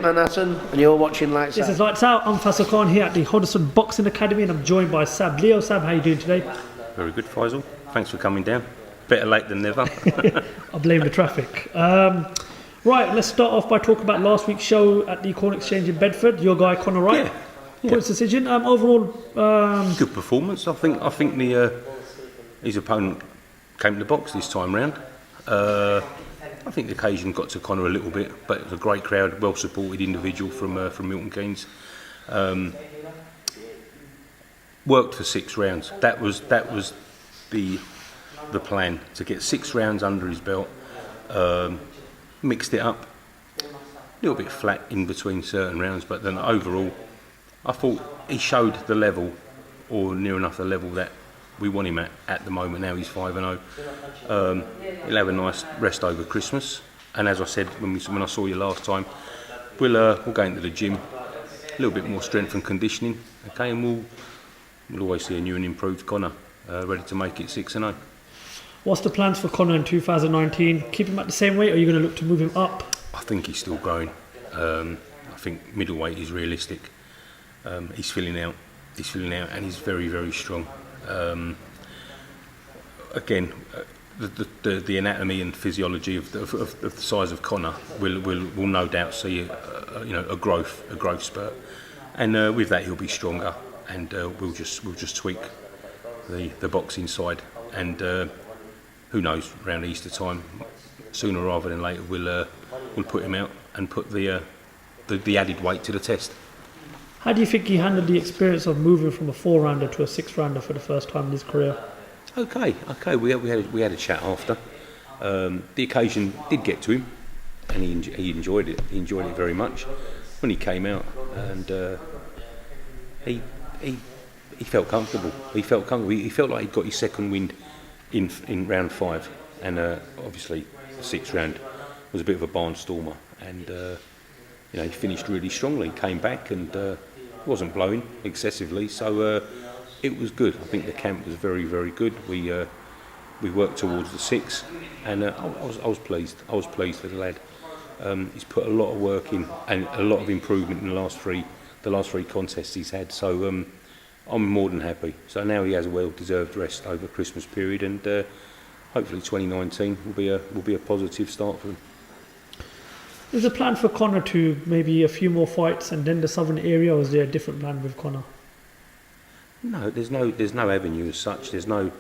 Manhattan, and you're watching Lights Out. This is Lights Out. I'm Faisal Khan here at the Hoddesdon Boxing Academy, and I'm joined by Sab Leo. Sab, how are you doing today? Very good, Faisal. Thanks for coming down. Better late than never. I blame the traffic. Right, let's start off by talking about last week's show at the Corn Exchange in Bedford. Your guy Conor Wright, points decision. Overall, good performance. I think his opponent came to the box this time round. I think the occasion got to Conor a little bit, but it was a great crowd, well supported individual from Milton Keynes. Worked for 6 rounds. That was the plan, to get 6 rounds under his belt. Mixed it up, a little bit flat in between certain rounds, but then overall I thought he showed the level, or near enough the level that we want him at the moment. Now he's 5-0. He'll have a nice rest over Christmas, and as I said when I saw you last time, we'll go into the gym, a little bit more strength and conditioning, okay, and we'll always see a new and improved Conor, ready to make it 6-0. What's the plans for Conor in 2019? Keep him at the same weight, or are you going to look to move him up? I think he's still growing. I think middleweight is realistic. He's filling out, and he's very, very strong. Again, the anatomy and physiology of the size of Conor will no doubt see a growth spurt, and with that he'll be stronger, and we'll just tweak the boxing side, and who knows, around Easter time, sooner rather than later, we'll put him out and put the added weight to the test. How do you think he handled the experience of moving from a 4-rounder to a 6-rounder for the first time in his career? Okay. We had a chat after. The occasion did get to him, and he enjoyed it. He enjoyed it very much when he came out, and he felt comfortable. He felt like he'd got his second wind in round 5, and obviously the 6th round was a bit of a barnstormer, and he finished really strongly. Came back and wasn't blowing excessively, so it was good. I think the camp was very, very good. We worked towards the 6, and I was pleased. I was pleased with the lad. He's put a lot of work in and a lot of improvement in the last three contests he's had. So I'm more than happy. So now he has a well-deserved rest over Christmas period, and hopefully 2019 will be a positive start for him. Is a plan for Conor to maybe a few more fights and then the southern area, or is there a different plan with Conor? No, there's no avenue as such. There's no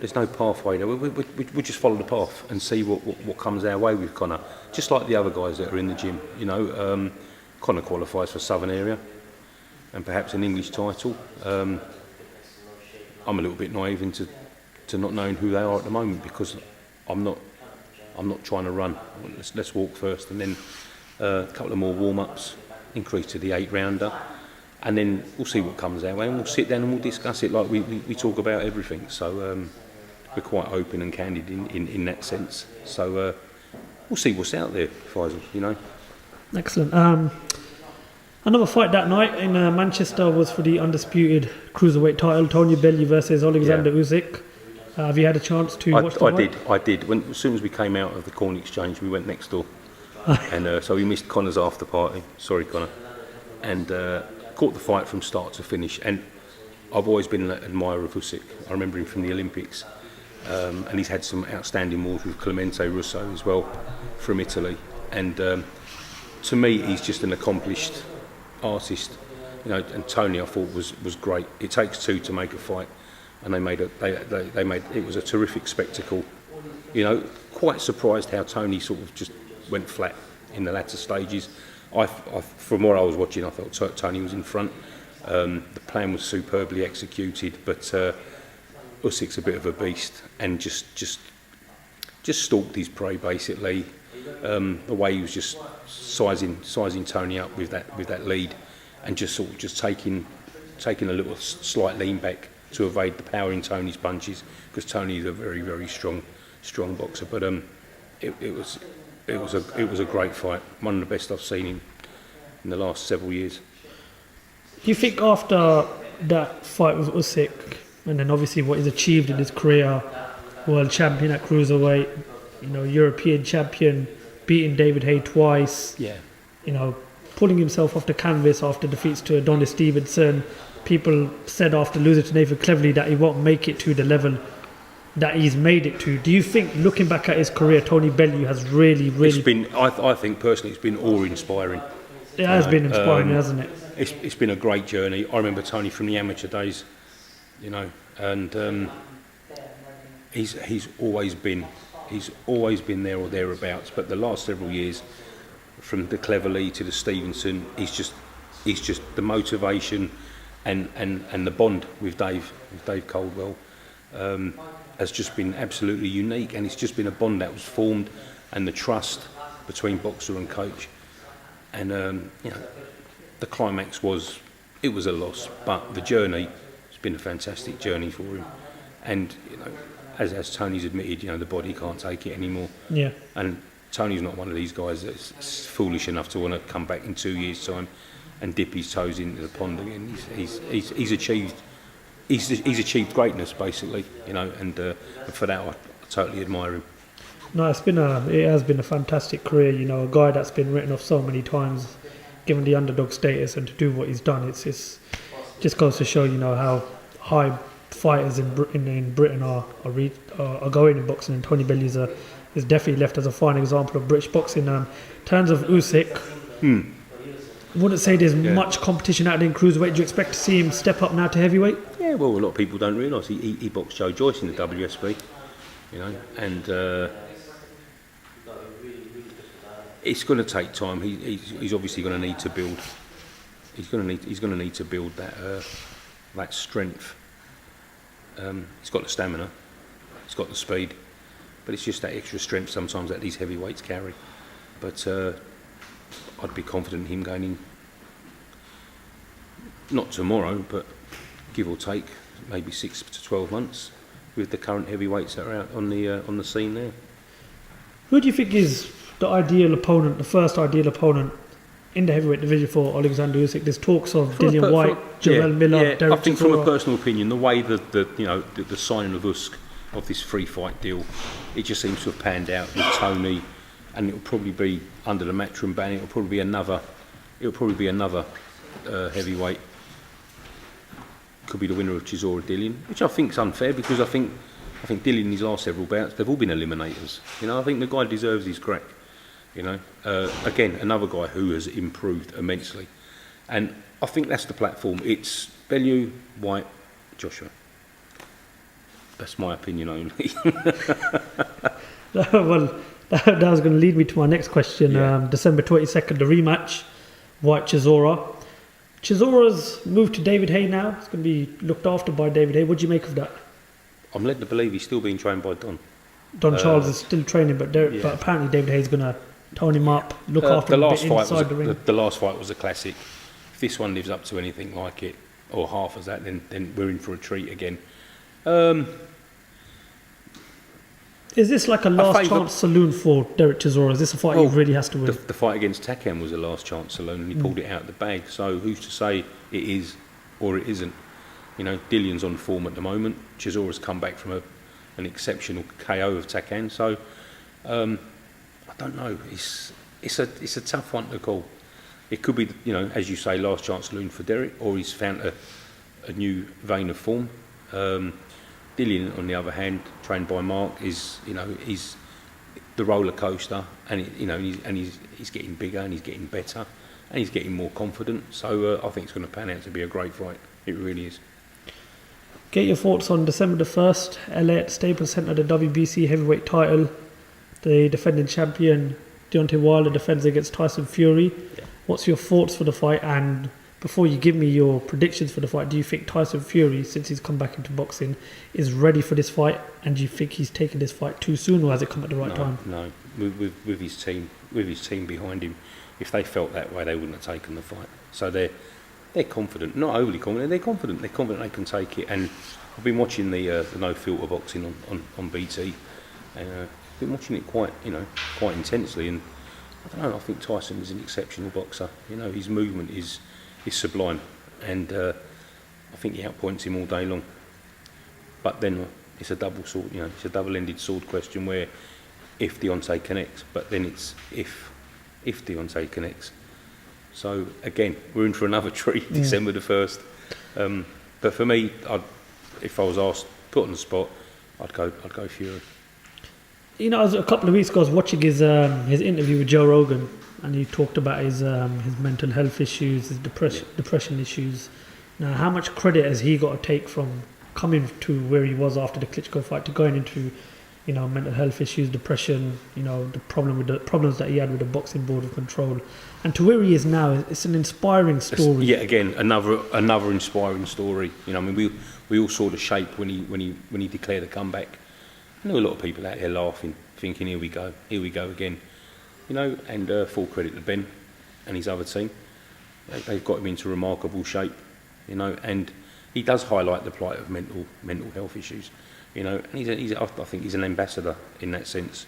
pathway. We just follow the path and see what comes our way with Conor. Just like the other guys that are in the gym, Conor qualifies for southern area and perhaps an English title. I'm a little bit naive into not knowing who they are at the moment, because I'm not trying to run. Let's walk first, and then a couple of more warm-ups, increase to the 8-rounder, and then we'll see what comes our way, and we'll sit down and we'll discuss it like we talk about everything. So we're quite open and candid in that sense. So we'll see what's out there, Faisal, Excellent. Another fight that night in Manchester was for the undisputed cruiserweight title, Tony Bellew versus Oleksandr Usyk. Have you had a chance to watch the fight? I did. As soon as we came out of the Corn Exchange, we went next door, and so we missed Conor's after party. Sorry, Conor. And caught the fight from start to finish. And I've always been an admirer of Usyk. I remember him from the Olympics, and he's had some outstanding wars with Clemente Russo as well, from Italy. And to me, he's just an accomplished artist. And Tony, I thought was great. It takes 2 to make a fight. And they made it was a terrific spectacle. Quite surprised how Tony sort of just went flat in the latter stages. From what I was watching, I thought Tony was in front. The plan was superbly executed, but Usyk's a bit of a beast, and just stalked his prey basically. The way he was just sizing Tony up with that lead, and just taking a little slight lean back to evade the power in Tony's punches, because Tony is a very, very strong boxer. But it was a great fight, one of the best I've seen him in the last several years. Do you think after that fight with Usyk, and then obviously what he's achieved in his career, world champion at cruiserweight, European champion, beating David Haye twice, pulling himself off the canvas after defeats to Adonis Stevenson. People said after losing to Nathan Cleverly that he won't make it to the level that he's made it to. Do you think, looking back at his career, Tony Bellew has really... It's been, I think personally, it's been awe-inspiring. It has been inspiring, hasn't it? It's been a great journey. I remember Tony from the amateur days, you know, and he's always been there or thereabouts. But the last several years, from the Cleverly to the Stevenson, he's just the motivation and the bond with Dave Caldwell has just been absolutely unique, and it's just been a bond that was formed, and the trust between boxer and coach, and you know, the climax was a loss, but the journey has been a fantastic journey for him, and you know, as Tony's admitted, you know, the body can't take it anymore. Yeah. And Tony's not one of these guys that's foolish enough to want to come back in 2 years' time and dip his toes into the pond again. He's achieved greatness, basically, you know, and for that I totally admire him. No, it has been a fantastic career. You know, a guy that's been written off so many times, given the underdog status, and to do what he's done, it's just goes to show, you know, how high fighters in Britain are going in boxing, and Tony Bellew is definitely left as a fine example of British boxing. In terms of Usyk, I wouldn't say there's much competition out there in cruiserweight. Do you expect to see him step up now to heavyweight? Yeah, well, a lot of people don't realise he boxed Joe Joyce in the WSB, you know, and it's going to take time. He's obviously going to need to build. He's going to need to build that strength. He's got the stamina, he's got the speed, but it's just that extra strength sometimes that these heavyweights carry. But I'd be confident in him going in, not tomorrow, but give or take maybe 6 to 12 months with the current heavyweights that are out on the scene there. Who do you think is the ideal opponent, the first ideal opponent in the heavyweight division for Oleksandr Usyk? There's talks of Dillian-Whyte, Jarrell Miller, Derek I think Chisora. from a personal opinion, the way the signing of Usyk, of this free fight deal, it just seems to have panned out with Tony, and it'll probably be under the Matchroom ban. It'll probably be another heavyweight. Could be the winner of Chisora Dillian, which I think is unfair, because I think Dillian in his last several bouts, they've all been eliminators. You know, I think the guy deserves his crack. You know, again, another guy who has improved immensely, and I think that's the platform. It's Bellew-Whyte, Joshua. That's my opinion only. Well, that was going to lead me to my next question. Yeah. December 22nd, the rematch, Whyte Chisora. Chisora's moved to David Haye now. It's going to be looked after by David Haye. What do you make of that? I'm led to believe he's still being trained by Don. Don Charles is still training, but apparently David Haye's going to tone him up, look after him a bit inside the ring. The last fight was a classic. If this one lives up to anything like it, or half as that, then we're in for a treat again. Is this like a last chance saloon for Derek Chisora? Is this a fight he really has to win? The fight against Takam was a last chance saloon, and he pulled it out of the bag. So who's to say it is or it isn't? You know, Dillian's on form at the moment. Chisora's come back from an exceptional KO of Takam. So I don't know. It's a tough one to call. It could be, you know, as you say, last chance saloon for Derek, or he's found a new vein of form. Dillian, on the other hand, trained by Mark, is, you know, he's the roller coaster, and he's getting bigger, and he's getting better, and he's getting more confident. So I think it's going to pan out to be a great fight. It really is. Get your thoughts on December the 1st, LA at Staples Center, the WBC heavyweight title. The defending champion Deontay Wilder defends against Tyson Fury. Yeah. What's your thoughts for the fight? And before you give me your predictions for the fight, do you think Tyson Fury, since he's come back into boxing, is ready for this fight? And do you think he's taken this fight too soon, or has it come at the right time? No, with his team behind him, if they felt that way, they wouldn't have taken the fight. So they're confident, not overly confident. They're confident. They're confident they can take it. And I've been watching the no filter boxing on BT, and I've been watching it quite intensely. And I don't know. I think Tyson is an exceptional boxer. You know, his movement is sublime, and I think he outpoints him all day long. But then it's a double sword, you know, it's a double-ended sword question, where if Deontay connects, but then it's if Deontay connects. So again, we're in for another treat, December the 1st. But for me, if I was asked, put on the spot, I'd go Fury. You know, a couple of weeks ago, I was watching his interview with Joe Rogan, and he talked about his mental health issues, his depression issues. Now, how much credit has he got to take from coming to where he was after the Klitschko fight to going into, you know, mental health issues, depression, you know, the problems that he had with the boxing board of control, and to where he is now? It's an inspiring story. Yeah, again, another inspiring story. You know, I mean, we all saw the shape when he declared a comeback. I know a lot of people out there laughing, thinking, here we go again. You know, and full credit to Ben and his other team. They've got him into remarkable shape, you know, and he does highlight the plight of mental health issues, you know, and I think he's an ambassador in that sense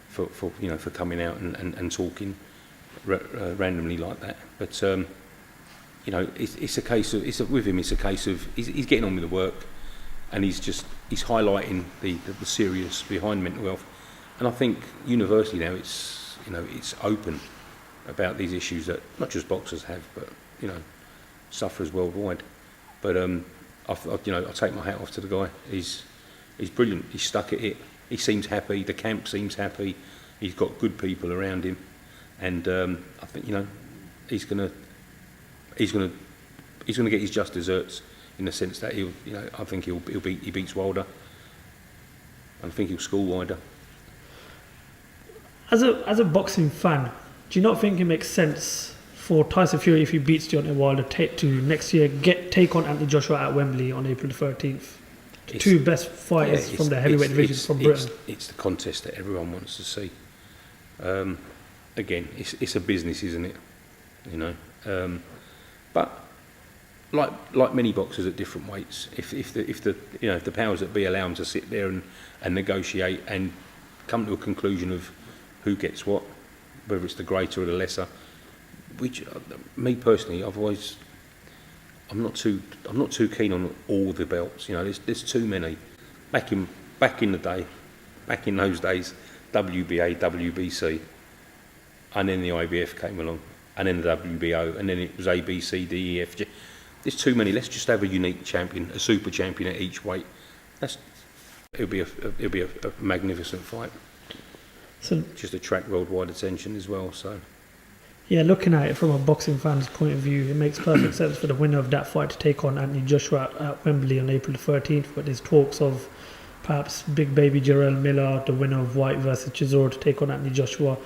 for you know, for coming out and talking randomly like that. But you know, it's a case of he's getting on with the work, and he's highlighting the serious behind mental health. And I think universally now it's open about these issues that not just boxers have, but you know, sufferers worldwide. But I take my hat off to the guy. He's brilliant. He's stuck at it. He seems happy. The camp seems happy. He's got good people around him, and I think, you know, he's gonna get his just desserts, in the sense that I think he beats Wilder. I think he'll school Wilder. As a boxing fan, do you not think it makes sense for Tyson Fury, if he beats Deontay Wilder, to next year take on Anthony Joshua at Wembley on April the 13th? The two best fighters from the heavyweight division from Britain. It's the contest that everyone wants to see. Again, it's a business, isn't it? You know, but like many boxers at different weights, if the powers that be allow them to sit there and negotiate and come to a conclusion of who gets what, whether it's the greater or the lesser. Which, me personally, I'm not too keen on all the belts. You know, there's too many. Back in the day, back in those days, WBA, WBC, and then the IBF came along, and then the WBO, and then it was A, B, C, D, E, F, G. There's too many. Let's just have a unique champion, a super champion at each weight. It'll be a magnificent fight. So just attract worldwide attention as well. So. Yeah, looking at it from a boxing fan's point of view, it makes perfect sense for the winner of that fight to take on Anthony Joshua at Wembley on April the 13th. But there's talks of perhaps big baby Jarrell Miller, the winner of Whyte versus Chisora, to take on Anthony Joshua.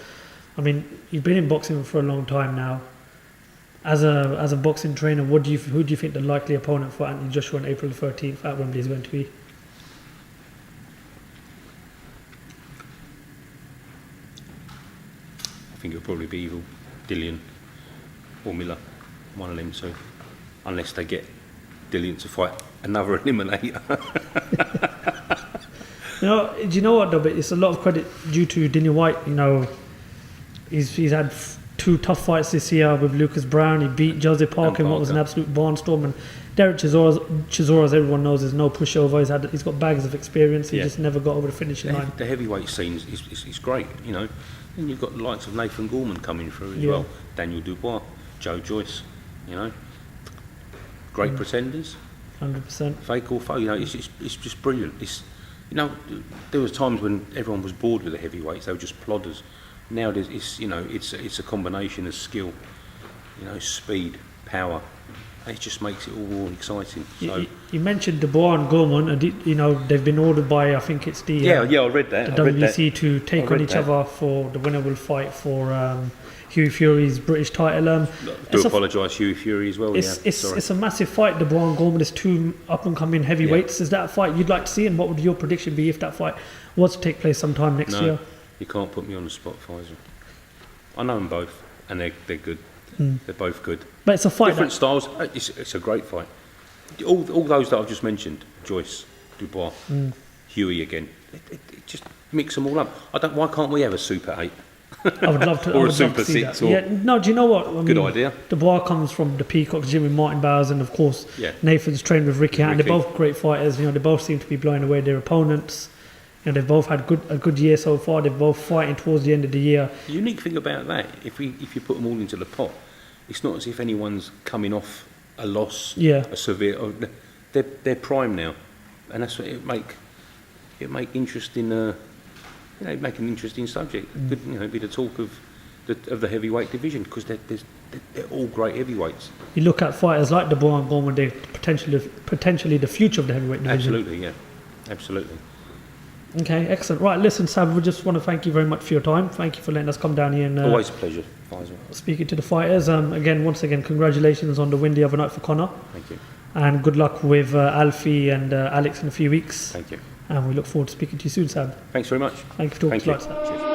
I mean, you've been in boxing for a long time now. As a boxing trainer, who do you think the likely opponent for Anthony Joshua on April the 13th at Wembley is going to be? I think it'll probably be either Dillian or Miller, one of them two, unless they get Dillian to fight another eliminator. Do you know what though? But it's a lot of credit due to Dillian-Whyte. You know, he's had two tough fights this year with Lucas Brown. He beat Jose Parker in what was an absolute barnstorm. And Derek Chisora, as everyone knows, is no pushover. He's got bags of experience. He just never got over the finishing line. The heavyweight scene is great, you know. And you've got the likes of Nathan Gorman coming through as well. Daniel Dubois, Joe Joyce, you know. Great pretenders. 100%. Fake or foe, you know, it's just brilliant. You know, there was times when everyone was bored with the heavyweights, they were just plodders. Now it's a combination of skill, you know, speed, power. It just makes it all more exciting. So you mentioned Dubois and Gorman, and you know they've been ordered by, I think it's the I read that. The WBC to take on each other for the winner will fight for Hughie Fury's British title. Do apologise, Hughie Fury as well. It's a massive fight. Dubois and Gorman is two up and coming heavyweights. Is that a fight you'd like to see, and what would your prediction be if that fight was to take place sometime next year? You can't put me on the spot, Faisal. I know them both, and they're good. They're both good. But it's a fight. Different styles. It's a great fight. All those that I've just mentioned, Joyce, Dubois, Hughie again. It just mix them all up. Why can't we have a Super 8? I would love to. Or a Super 6. Do you know what? Good idea. Dubois comes from the Peacock gym with Martin Bowers, and of course, Nathan's trained with Ricky Hatton. They're both great fighters. You know, they both seem to be blowing away their opponents. You know, they've both had a good year so far. They're both fighting towards the end of the year. The unique thing about that, if you put them all into the pot, it's not as if anyone's coming off a loss, Yeah. a severe. They're prime now, and that's what it make interesting. Make an interesting subject. Could be the talk of the heavyweight division, because they're all great heavyweights. You look at fighters like Dubois and Gorman, they're potentially the future of the heavyweight division. Absolutely, yeah, absolutely. Okay, excellent. Right, listen, Sam, we just want to thank you very much for your time. Thank you for letting us come down here and Always a pleasure, Faisal. speaking to the fighters. Once again, congratulations on the win the other night for Conor. Thank you. And good luck with Alfie and Alex in a few weeks. Thank you. And we look forward to speaking to you soon, Sam. Thanks very much. Thank you for talking to us. Cheers.